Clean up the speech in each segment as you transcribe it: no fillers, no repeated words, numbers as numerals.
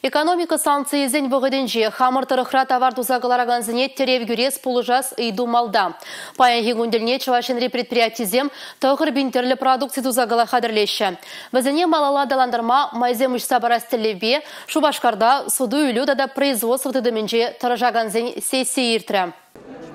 Экономика санкции зен вғыденже хамыр тұрықра товар тузағылараған зіне терев күрес пулыжас үйду малда. Паян егунділіне чывашенри предприятизем тұғыр бинтерлі продукция тузағыла қадырлеші. Візіне малала даландырма майзем үшса барастелеве Шубашкарда суду үйлі дада производство тыдыменже тұрыжаған зен сессия иртірі.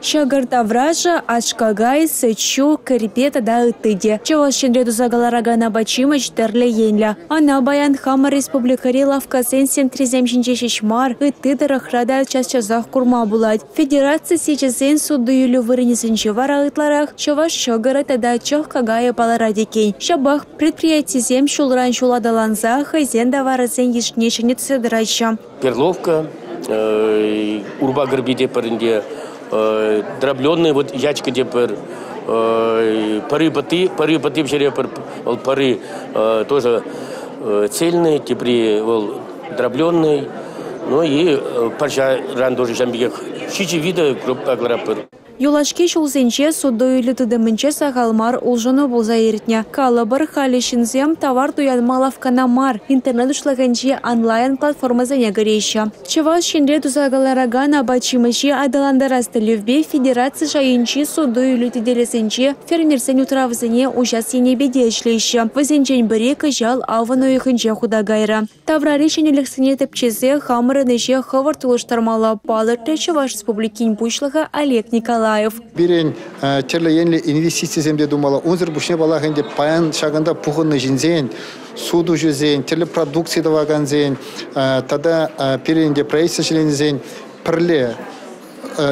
Шагартавража, Ашкагай, Сычу, Карипета да Итыде. Чавашенре тузагаларагана бачимач терле енля. Ана баян хама республикари лавкасен 7-3 шишмар, Итыды рахрада час-часах курма булать. Федерация сечесен суду юлю вырынесенче вара ытларах, Чаваш шагары тада чах кагая паларадикень. Шабах предприятизем шулран шуладаланза, хазен да варазен ешнеченет седрача. Перловка, урба горбиде паренде, дробленные вот ячка депер, пары тоже цельные, теперь дробленные, ну и парча ран тоже жамбиях щичи вида группа аграпер. Юлашки шулсенче суду үйлі тыдымынче сағалмар улжыны болза ерітне. Калабыр халешінзем товар туянмалавкана мар. Интернет ушлағанче онлайн платформа зәне гөрейші. Чаваш шенре тузагалараган абачимыши адаландарасты левбе федерация жайынчи суду үйлі тыделесенче фермерсен утравызыне ужас ене бедешлейші. Візенчен бірі кажал аван ойықынче худагайра. Таврари шенеліксіне тіпчезе хамырынеше хавар тулыштармала палырты Чаваш республикин бушлығы Олег Николаев. Бирен терлеенли инвестиция земде думала, унзер бушне балахенде паян шаганда пухонны жинзен, суду жузен, телепродукция даваган зен, тада перенде правительство члензен, прле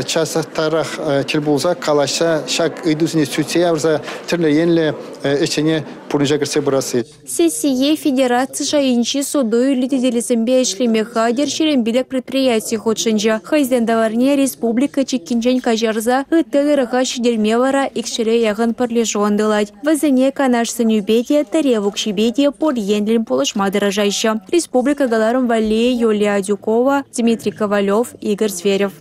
часахтарах телбулза калаша шаг идусне сутсе аврза терлеенли эчене пурнжагырсе бурасы. Сессие федерация жайынчи суду үйлі тиделесенбе ишлеме хадер шерен билек предприятий ходшынжа. Хайзден даварне республика чеккинжен кажарза ыттыгырыға шидерме вара икшере яғын парлежуандылать. Вазыне канаш сынюбеде таревук шибеде пор енлен полышмадыра жайша. Республика галарым Валея Юлия Дюкова, Дмитрий Ковалев, Игорь Зверев.